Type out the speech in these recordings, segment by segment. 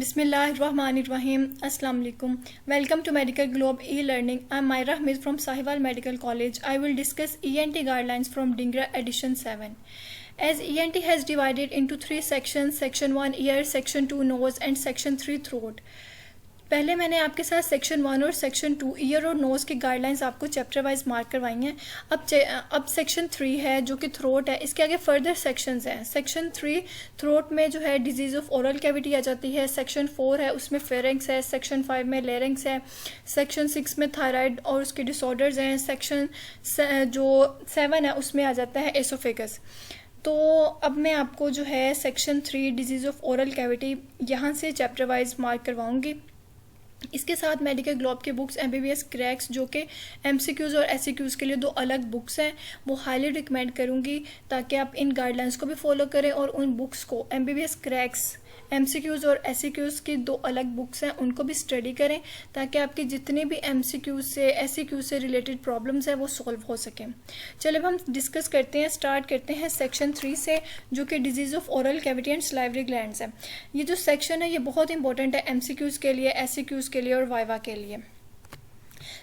Bismillahirrahmanirrahim. Assalamu alaikum. Welcome to Medical Globe e-learning. I'm Myra Hamid from Sahiwal Medical College. I will discuss ENT guidelines from DINGRA edition 7. As ENT has divided into three sections, section 1 ear, section 2 nose and section 3 throat. पहले मैंने आपके साथ section 1 और section 2 year और nose की guidelines आपको chapter wise mark करवाई हैं। अब सेक्शन 3 है जो कि थ्रोट है। इसके आगे फर्दर सेक्शंस हैं। सेक्शन 3 थ्रोट में जो है डिजीज़ ऑफ ओरल कैविटी आ जाती है। सेक्शन 4 है उसमें फेरिंक्स है। सेक्शन 5 में लेरिंक्स है। सेक्शन 6 में थायराइड और उसके डिसऑर्डर्स हैं। सेक्शन जो 7 है उसमें आ जाता है एसोफेगस। तो अब मैं आपको जो है section 3 disease of oral cavity यहाँ से चैप्टर वाइज मार्क करवाऊँगी। इसके साथ मेडिकल ग्लोब के बुक्स MBBS क्रैक्स जो कि MCQs और SCQs के लिए दो अलग बुक्स हैं, वो हाईली रिकमेंड करूँगी ताकि आप इन गाइडलाइंस को भी फॉलो करें और उन बुक्स को MBBS क्रैक्स MCQs और SCQs की दो अलग बुक्स हैं उनको भी स्टडी करें ताकि आपकी जितनी भी MCQs से SCQs से रिलेटेड प्रॉब्लम्स हैं वो सॉल्व हो सकें। चलिए अब हम डिस्कस करते हैं, स्टार्ट करते हैं सेक्शन 3 से जो कि disease of oral cavity and salivary glands है। ये जो सेक्शन है ये बहुत इंपॉर्टेंट है MCQs के लिए, SCQs के लिए और वाइवा के लिए।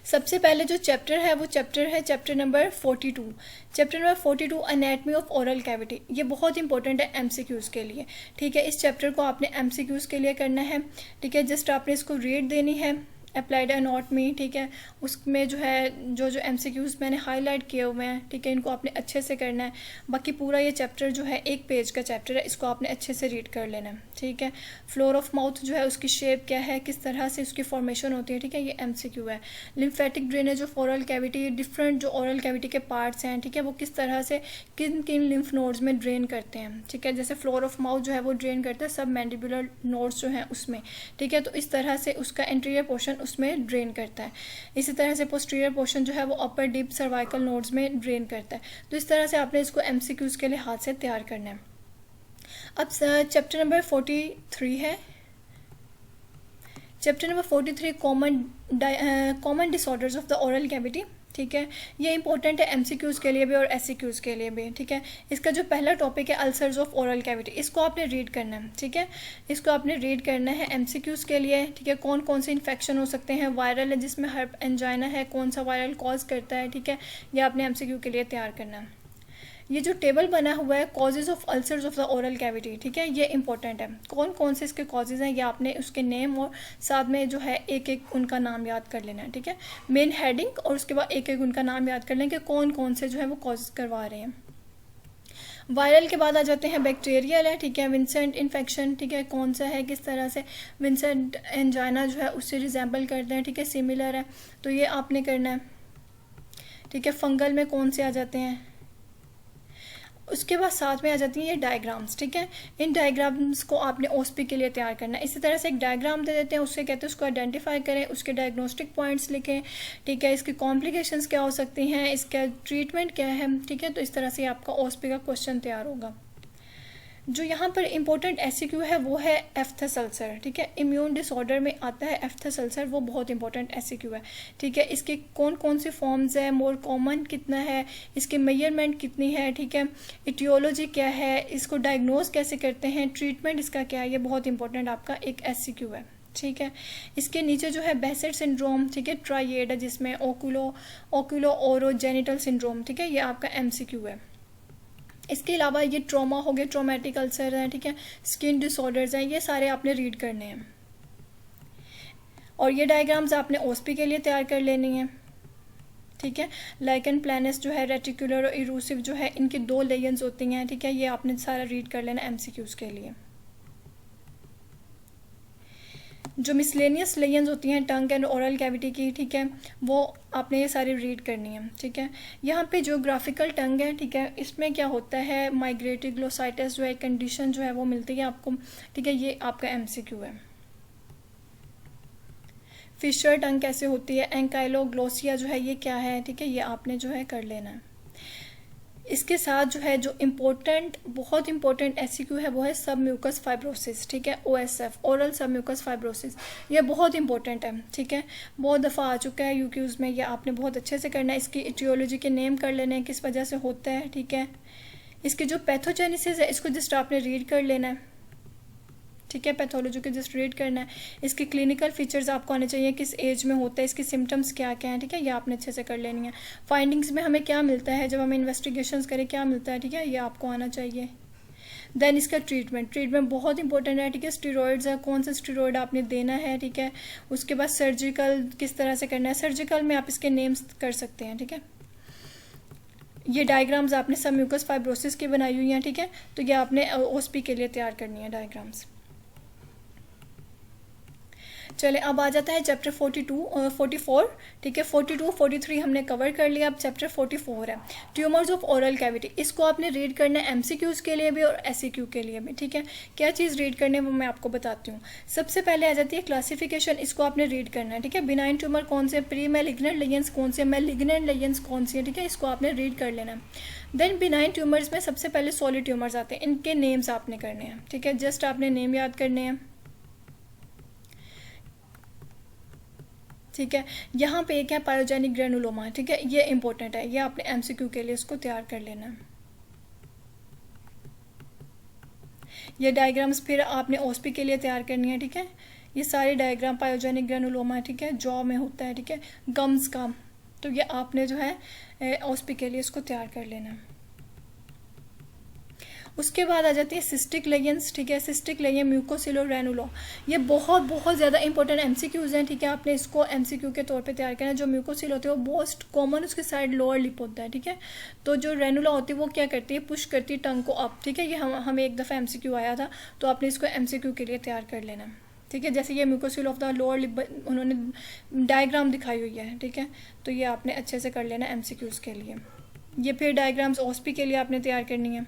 सबसे पहले जो चैप्टर है वो chapter number 42। Chapter number 42 anatomy of oral cavity. ये बहुत इंपॉर्टेंट है MCQs के लिए। ठीक है, इस चैप्टर को आपने MCQs के लिए करना है। ठीक है, जस्ट आपने इसको रीड देनी है, अप्लाइड एनाटमी। ठीक है, उसमें जो है जो MCQs मैंने हाईलाइट किए हुए हैं, ठीक है, इनको आपने अच्छे से करना है। बाकी पूरा ये चैप्टर जो है 1 पेज का चैप्टर है, इसको आपने अच्छे से रीड कर लेना है। ठीक है, फ्लोर ऑफ माउथ जो है उसकी शेप क्या है, किस तरह से उसकी फॉर्मेशन होती है, ठीक है, ये MCQ है। Lymphatic drainage of oral cavity, different जो ओरल कैविटी के पार्ट्स हैं, ठीक है, वो किस तरह से किन किन लिम्फ नोड्स में ड्रेन करते हैं। ठीक है, जैसे फ्लोर ऑफ माउथ जो है वो ड्रेन करता है सब मैंडिबुलर नोड्स जो हैं उसमें। ठीक है, तो इस तरह से उसका एंटीरियर पोर्शन उसमें ड्रेन करता है। इसी तरह से पोस्टीरियर पोर्शन जो है वो अपर डीप सर्वाइकल नोड्स में ड्रेन करता है। तो इस तरह से आपने इसको MCQs के लिए हाथ से तैयार करना है। अब चैप्टर नंबर 43 है। Chapter number 43 common disorders of the oral cavity. ठीक है, ये इंपॉर्टेंट है MCQs के लिए भी और SCQs के लिए भी। ठीक है, इसका जो पहला टॉपिक है अल्सर्स ऑफ ओरल कैविटी, इसको आपने रीड करना है। ठीक है, इसको आपने रीड करना है MCQs के लिए। ठीक है, कौन कौन से इन्फेक्शन हो सकते हैं, वायरल है जिसमें हर्प एंजाइना है, कौन सा वायरल कॉज करता है। ठीक है, ये आपने MCQ के लिए तैयार करना है। ये जो टेबल बना हुआ है causes of ulcers of the oral cavity, ठीक है, ये इंपॉर्टेंट है। कौन कौन से इसके कॉजेज़ हैं ये आपने उसके नेम और साथ में जो है एक एक उनका नाम याद कर लेना है। ठीक है, मेन हेडिंग और उसके बाद एक एक उनका नाम याद कर लें कि कौन कौन से जो है वो कॉजेज़ करवा रहे हैं। वायरल के बाद आ जाते हैं बैक्टीरियल है। ठीक है, विंसेंट इन्फेक्शन, ठीक है, कौन सा है, किस तरह से विंसेंट एंजाइना जो है उससे रिजेंबल करते हैं। ठीक है, सिमिलर है, तो ये आपने करना है। ठीक है, फंगल में कौन से आ जाते हैं। उसके बाद साथ में आ जाती हैं ये डायग्राम्स। ठीक है, इन डायग्राम्स को आपने OSP के लिए तैयार करना है। इसी तरह से एक डायग्राम दे देते हैं, उससे कहते हैं उसको आइडेंटिफाई करें, उसके डायग्नोस्टिक पॉइंट्स लिखें। ठीक है, इसकी कॉम्प्लिकेशंस क्या हो सकती हैं, इसका ट्रीटमेंट क्या है। ठीक है, तो इस तरह से आपका OSP का क्वेश्चन तैयार होगा। जो यहाँ पर इम्पोर्टेंट SCQ है वो है एफ्थस अल्सर। ठीक है, इम्यून डिसऑर्डर में आता है एफ्थस अल्सर, वो बहुत इंपॉर्टेंट SCQ है। ठीक है, इसके कौन कौन से फॉर्म्स है, मोर कॉमन कितना है, इसके मेजरमेंट कितनी है। ठीक है, इटियोलॉजी क्या है, इसको डायग्नोज कैसे करते हैं, ट्रीटमेंट इसका क्या है, ये बहुत इंपॉर्टेंट आपका एक SCQ है। ठीक है, इसके नीचे जो है बेसेट सिंड्रोम, ठीक है, ट्राइएड है जिसमें ओकुलो ओरो जेनिटल सिंड्रोम, ठीक है, ये आपका MCQ है। इसके अलावा ये ट्रॉमा हो गए, ट्रोमेटिक अल्सर है, ठीक है, स्किन डिसऑर्डर्स हैं, ये सारे आपने रीड करने हैं। और ये डायग्राम्स आपने OSP के लिए तैयार कर लेनी है। ठीक है, लाइकन प्लैनस जो है, रेटिकुलर और इरूसिव जो है, इनकी 2 लेयर्स होती हैं। ठीक है, ये आपने सारा रीड कर लेना MCQs के लिए। जो मिसलेनियस लेयर्स होती हैं टंग एंड ओरल कैविटी की, ठीक है, वो आपने ये सारी रीड करनी है। ठीक है, यहाँ पे जियोग्राफिकल टंग है, ठीक है, इसमें क्या होता है माइग्रेटिव ग्लोसाइटिस जो है कंडीशन जो है वो मिलती है आपको। ठीक है, ये आपका MCQ है। फिशर टंग कैसे होती है, एंकाइलोग्लोसिया जो है ये क्या है, ठीक है, ये आपने जो है कर लेना है। इसके साथ जो है जो बहुत इंपॉर्टेंट SCQ है वो है सब म्यूकस फाइब्रोसिस। ठीक है, OSF ओरल सब म्यूकस फाइब्रोसिस, ये बहुत इंपॉर्टेंट है। ठीक है, बहुत दफ़ा आ चुका है UQs में, ये आपने बहुत अच्छे से करना है। इसकी इटियोलॉजी के नेम कर लेने हैं, किस वजह से होता है। ठीक है, इसकी जो पैथोजेनेसिस है इसको जस्ट आपने रीड कर लेना है। ठीक है, पैथोलॉजी को जस्ट रीड करना है। इसके क्लिनिकल फीचर्स आपको आने चाहिए, किस एज में होता है, इसके सिम्टम्स क्या क्या हैं, ठीक है, ये आपने अच्छे से कर लेनी है। फाइंडिंग्स में हमें क्या मिलता है, जब हम इन्वेस्टिगेशंस करें क्या मिलता है, ठीक है, ये आपको आना चाहिए। देन इसका ट्रीटमेंट बहुत इंपॉर्टेंट है, ठीक है, स्टेरॉइड्स है, कौन सा स्टेरॉइड आपने देना है, ठीक है। उसके बाद सर्जिकल किस तरह से करना है, सर्जिकल में आप इसके नेम्स कर सकते हैं, ठीक है। ये डायग्राम्स आपने सब म्यूकस फाइब्रोसिस की बनाई हुई हैं, ठीक है, तो ये आपने ओएसपी के लिए तैयार करनी है डायग्राम्स। चले अब आ जाता है चैप्टर 44, ठीक है, 42 43 हमने कवर कर लिया। अब चैप्टर 44 है ट्यूमर्स ऑफ ओरल कैविटी। इसको आपने रीड करना है एमसीक्यूज़ के लिए भी और एससीक्यू के लिए भी, ठीक है। क्या चीज़ रीड करनी है वो मैं आपको बताती हूँ। सबसे पहले आ जाती है क्लासिफिकेशन, इसको आपने रीड करना है, ठीक है। बिनाइन ट्यूमर कौन से, प्री मैलिग्नेंट लेजेंस कौन से, मैलिग्नेंट लेजेंस कौन सी है, ठीक है, इसको आपने रीड कर लेना है। देन बिनाइन ट्यूमर्स में सबसे पहले सॉलिड ट्यूमर्स आते हैं, इनके नेम्स आपने करने हैं, ठीक है, जस्ट आपने नेम याद करने हैं, ठीक है। यहाँ पे एक है पायोजेनिक ग्रेनुलोमा, ठीक है, ये इंपॉर्टेंट है, ये आपने एमसीक्यू के लिए इसको तैयार कर लेना है। ये डायग्राम्स फिर आपने ओएसपी के लिए तैयार करनी है, ठीक है। ये सारे डायग्राम पायोजेनिक ग्रेनुलोमा, ठीक है, जॉ में होता है, ठीक है, गम्स का, तो ये आपने जो है ओएसपी के लिए इसको तैयार कर लेना है। उसके बाद आ जाती है सिस्टिक लेजेंस, ठीक है, सिस्टिक लेजेंस म्यूकोसिलोग्रेनुलो, ये बहुत ज़्यादा इंपॉर्टेंट एमसीक्यूज हैं, ठीक है। आपने इसको एमसीक्यू के तौर पे तैयार करना है। जो म्यूकोसिल होते हैं वो मोस्ट कॉमन उसके साइड लोअर लिप होता है, ठीक है। तो जो रेनुला होती है वो क्या करती है, पुश करती है टंग को अप, ठीक है। ये हमें एक दफ़ा एमसीक्यू आया था, तो आपने इसको एमसीक्यू के लिए तैयार कर लेना, ठीक है। जैसे ये mucocele of the lower lip उन्होंने डायग्राम दिखाई हुई है, ठीक है, तो ये आपने अच्छे से कर लेना एमसीक्यूज़ के लिए। ये फिर डायग्राम्स ओएसपी के लिए आपने तैयार करनी है।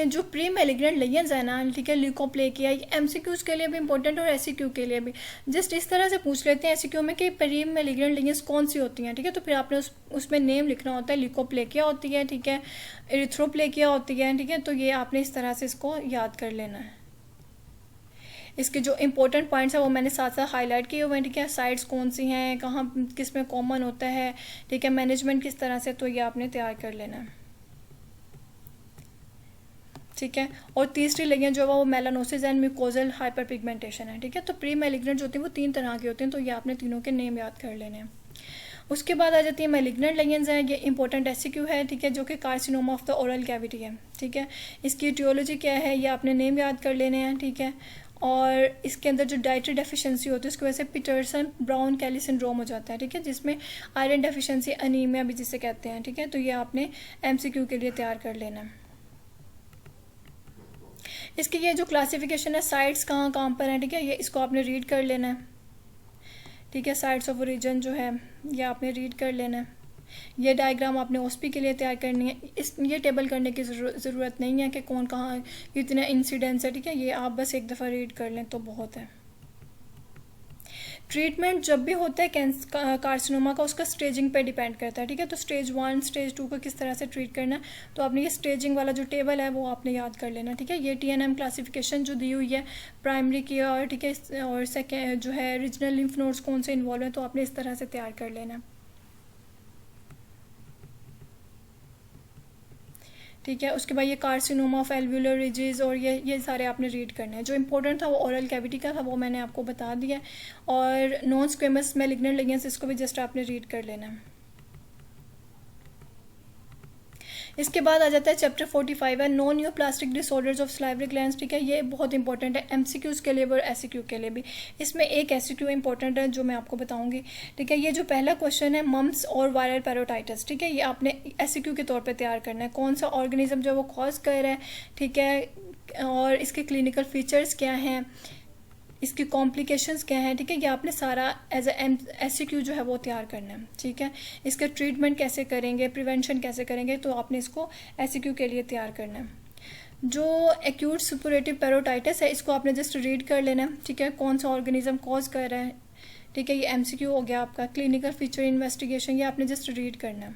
जो प्री मैलिग्नेंट लेजेंस है ना, ठीक है, ल्यूकोप्लेकिया, ये एमसीक्यूज के लिए भी इंपॉर्टेंट और एससीक्यू के लिए भी। जस्ट इस तरह से पूछ लेते हैं एससीक्यू में कि प्री मैलिग्नेंट लेजेंस कौन सी होती हैं, ठीक है, तो फिर आपने उसमें नेम लिखना होता है। ल्यूकोप्लेकिया होती है, ठीक है, एरिथ्रोप्लेकिया होती है, ठीक है, तो ये आपने इस तरह से इसको याद कर लेना है। इसके जो इंपॉर्टेंट पॉइंट्स हैं वो मैंने साथ साथ हाईलाइट किए हुए हैं, ठीक है। साइट्स कौन सी हैं, कहाँ किस में कॉमन होता है, ठीक है, मैनेजमेंट किस तरह से, तो ये आपने तैयार कर लेना है, ठीक है। और तीसरी लेजेंस जो है वो melanosis and mucosal hyper pigmentation है, ठीक है। तो प्री मैलिग्नेंट जो होती हैं वो 3 तरह की होती हैं, तो ये आपने तीनों के नेम याद कर लेने हैं। उसके बाद आ जाती है मैलिग्नेंट लेजेंस है, ये इंपॉर्टेंट एससीक्यू है, ठीक है, जो कि carcinoma of the oral cavity है, ठीक है। इसकी टियोलॉजी क्या है, ये आपने नेम याद कर लेने हैं, ठीक है। और इसके अंदर जो डाइटरी डेफिशिएंसी होती है उसकी वजह से पीटरसन ब्राउन कैली सिंड्रोम हो जाता है, ठीक है, जिसमें आयरन डेफिशिएंसी अनीमिया भी जिसे कहते हैं, ठीक है। तो ये आपने एमसीक्यू के लिए तैयार कर लेना है। इसकी ये जो क्लासिफिकेशन है, साइट्स कहाँ कहाँ पर है, ठीक है, ये इसको आपने रीड कर लेना है, ठीक है। साइट्स ऑफ ओरिजिन जो है ये आपने रीड कर लेना है। ये डायग्राम आपने ओएसपी के लिए तैयार करनी है। ये टेबल करने की ज़रूरत नहीं है कि कौन कहाँ कितने इंसिडेंट्स है, ठीक है, ये आप बस एक दफ़ा रीड कर लें तो बहुत है। ट्रीटमेंट जब भी होता है कार्सिनोमा का, उसका स्टेजिंग पे डिपेंड करता है, ठीक है। तो स्टेज 1 स्टेज 2 को किस तरह से ट्रीट करना है, तो आपने ये स्टेजिंग वाला जो टेबल है वो आपने याद कर लेना, ठीक है। ये टीएनएम क्लासिफिकेशन जो दी हुई है प्राइमरी की, और ठीक है, और सेकेंड जो है रीजनल लिम्फ नोड्स कौन से इन्वॉल्व हैं, तो आपने इस तरह से तैयार कर लेना, ठीक है। उसके बाद ये कार्सिनोमा ऑफ एल्वुलर रिजेस और ये सारे आपने रीड करने हैं। जो इंपॉर्टेंट था वो ओरल कैविटी का था, वो मैंने आपको बता दिया। और नॉन स्क्वेमस मैलिग्नेंट लेजेंस, इसको भी जस्ट आपने रीड कर लेना है। इसके बाद आ जाता है चैप्टर 45 है non neoplastic disorders of salivary glands, ठीक है। ये बहुत इंपॉर्टेंट है एमसीक्यूज़ के लिए और एससीक्यू के लिए भी। इसमें एक एससीक्यू इंपॉर्टेंट है जो मैं आपको बताऊंगी, ठीक है। ये जो पहला क्वेश्चन है मम्स और वायरल पैरोटाइटिस, ठीक है, ये आपने एससीक्यू के तौर पे तैयार करना है। कौन सा ऑर्गेनिज्म जो वो कॉज कर रहा है, ठीक है, और इसके क्लिनिकल फीचर्स क्या हैं, इसकी कॉम्प्लिकेशंस क्या हैं, ठीक है, ये आपने सारा एज एससीक्यू जो है वो तैयार करना है, ठीक है। इसका ट्रीटमेंट कैसे करेंगे, प्रिवेंशन कैसे करेंगे, तो आपने इसको एससीक्यू के लिए तैयार करना है। जो एक्यूट सुपरेटिव पैरोटाइटिस है, इसको आपने जस्ट रीड कर लेना है, ठीक है। कौन सा ऑर्गेनिज्म कॉज कर रहा है, ठीक है, ये एमसीक्यू हो गया आपका। क्लिनिकल फीचर इन्वेस्टिगेशन, ये आपने जस्ट रीड करना है।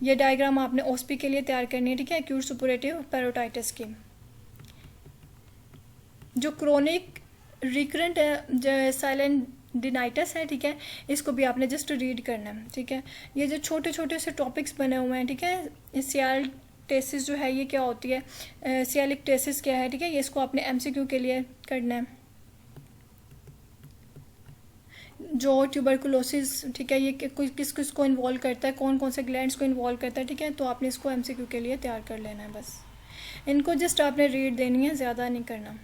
ये डायग्राम आपने ओएसपी के लिए तैयार करनी है, ठीक है, एक्यूट सुपरेटिव पैरोटाइटिस की। जो क्रोनिक रिकरेंट साइलेंडिनाइटिस है, ठीक है, इसको भी आपने जस्ट रीड करना है, ठीक है। ये जो छोटे छोटे से टॉपिक्स बने हुए हैं, ठीक है, सियाल सियालिक्टेसिस जो है ये क्या होती है, सियालिक्टेसिस क्या है, ठीक है, ये इसको आपने एमसीक्यू के लिए करना है। जो ट्यूबरकुलोसिस, ठीक है, ये किस किस को इन्वॉल्व करता है, कौन कौन से ग्लैंड्स को इन्वॉल्व करता है, ठीक है, तो आपने इसको एमसीक्यू के लिए तैयार कर लेना है। बस इनको जस्ट आपने रीड देनी है, ज़्यादा नहीं करना,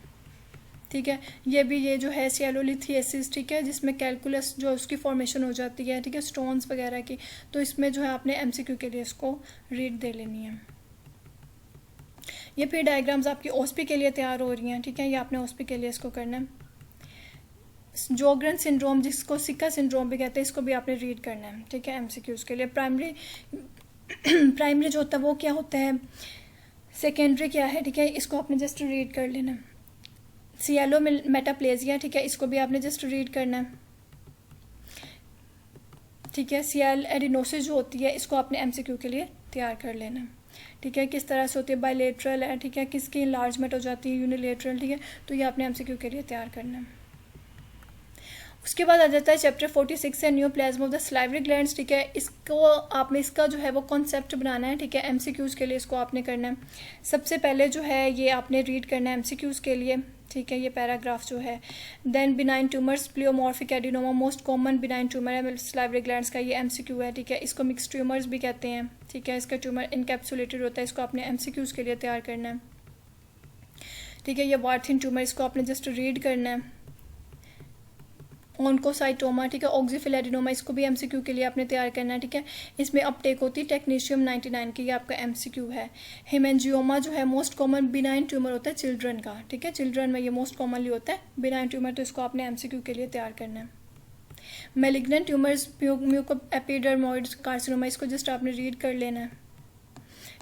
ठीक है। ये जो है सियालोलिथियासिस, ठीक है, जिसमें कैलकुलस जो उसकी फॉर्मेशन हो जाती है, ठीक है, स्टोन्स वगैरह की, तो इसमें जो है आपने एमसीक्यू के लिए इसको रीड दे लेनी है। ये फिर डायग्राम्स आपकी ओएसपी के लिए तैयार हो रही हैं, ठीक है, ये आपने ओएसपी के लिए इसको करना है। जोग्रन सिंड्रोम, जिसको सिक्का सिंड्रोम भी कहते हैं, इसको भी आपने रीड करना है, ठीक है, एमसीक्यूज़ के लिए। प्राइमरी जो होता है वो क्या होता है, सेकेंडरी क्या है, ठीक है, इसको आपने जस्ट रीड कर लेना है। सियालो मेटाप्लेजिया, ठीक है, इसको भी आपने जस्ट रीड करना है, ठीक है। सियाल एडिनोसिस जो होती है, इसको आपने एमसीक्यू के लिए तैयार कर लेना है, ठीक है। किस तरह से होती है, बायलेटरल है, ठीक है, किसकी इनलार्जमेंट हो जाती है, यूनिलेटरल, ठीक है, तो ये आपने एमसीक्यू के लिए तैयार करना है। उसके बाद आ जाता है चैप्टर 46 है neoplasm of the salivary glands, ठीक है, इसको आपने इसका जो है वो कॉन्सेप्ट बनाना है, ठीक है, एमसीक्यूज़ के लिए इसको आपने करना है। सबसे पहले जो है ये आपने रीड करना है एमसीक्यूज़ के लिए, ठीक है, ये पैराग्राफ जो है। Then benign tumours, pleomorphic adenoma most common benign tumour है सलाइवरी ग्लैंड्स का, ये एमसीक्यू है, ठीक है। इसको मिक्स ट्यूमर्स भी कहते हैं, ठीक है, इसका ट्यूमर इनकैप्सुलेटेड होता है, इसको आपने एमसीक्यूज़ के लिए तैयार करना है, ठीक है। ये वार्थिन ट्यूमर, इसको आपने जस्ट रीड करना है। ऑन्कोसाइटोमा, ठीक है, ऑक्सीफिल एडिनोमा, इसको भी एमसीक्यू के लिए आपने तैयार करना है, ठीक है। इसमें अपटेक होती है टेक्नीशियम 99 की, ये आपका एमसीक्यू है। हेमेंजियोमा जो है मोस्ट कॉमन बिनाइन ट्यूमर होता है चिल्ड्रन का, ठीक है, चिल्ड्रन में ये मोस्ट कॉमनली होता है बिनाइन ट्यूमर, तो इसको आपने एमसीक्यू के लिए तैयार करना है। मैलिग्नेंट ट्यूमर्स, म्यूको एपिडर्मोइड कार्सिनोमा, इसको जस्ट आपने रीड कर लेना है,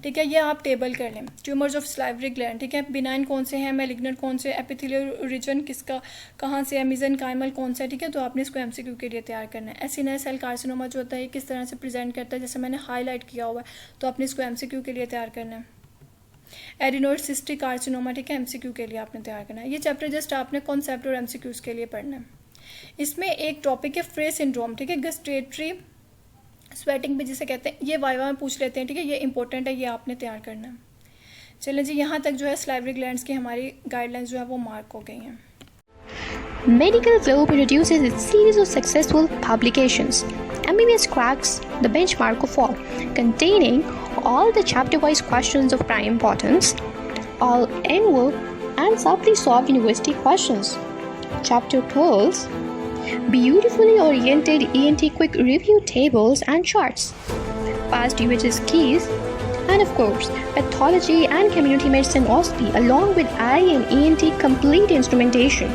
ठीक है। ये आप टेबल कर लें। ट्यूमर्स ऑफ सलाइवरी ग्लैंड, ठीक है, बिनाइन कौन से हैं, मैलिग्नेंट कौन से, एपिथेलियल रीजन किसका कहाँ से है, मेसेनकाइमल कौन सा है, ठीक है, तो आपने इसको एमसीक्यू के लिए तैयार करना है। एसिनल सेल कार्सिनोमा जो होता है किस तरह से प्रेजेंट करता है, जैसे मैंने हाईलाइट किया हुआ है, तो आपने इसको एमसीक्यू के लिए तैयार करना है। एडिनोइड सिस्टिक कार्सिनोमा, ठीक है, एमसीक्यू के लिए आपने तैयार करना है। ये चैप्टर जस्ट आपने कॉन्सेप्ट और एमसीक्यूज़ के लिए पढ़ना है। इसमें एक टॉपिक है फ्रे सिंड्रोम, ठीक है, गस्ट्रेटरी स्वेटिंग भी जिसे कहते हैं, ये वाइवा में पूछ लेते हैं, ठीक है, ये इंपॉर्टेंट है, ये आपने तैयार करना है। चलें जी, यहाँ तक जो है सलाइवरी ग्लैंड्स की हमारी गाइडलाइंस जो है वो मार्क हो गई हैं। Medical Globe introduces its series of successful publications, MBBS Cracks, the benchmark of all, containing all the chapter-wise questions of prime importance, all annual and subtly solved university questions. Chapter 12 beautifully oriented ENT quick review tables and charts, past UHS keys, and of course, pathology and community medicine OSPI along with IE and ENT complete instrumentation.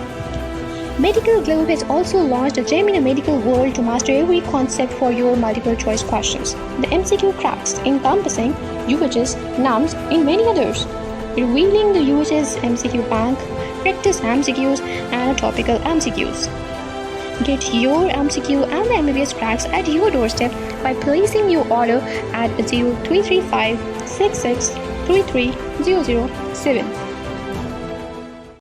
Medical Globe has also launched a gem in a medical world to master every concept for your multiple choice questions. The MCQ Cracks encompassing UHS, NUMS, and many others, revealing the UHS MCQ bank, practice MCQs, and topical MCQs. Get your MCQ and the MBBS Cracks at your doorstep by placing your order at 0335 66 33 007.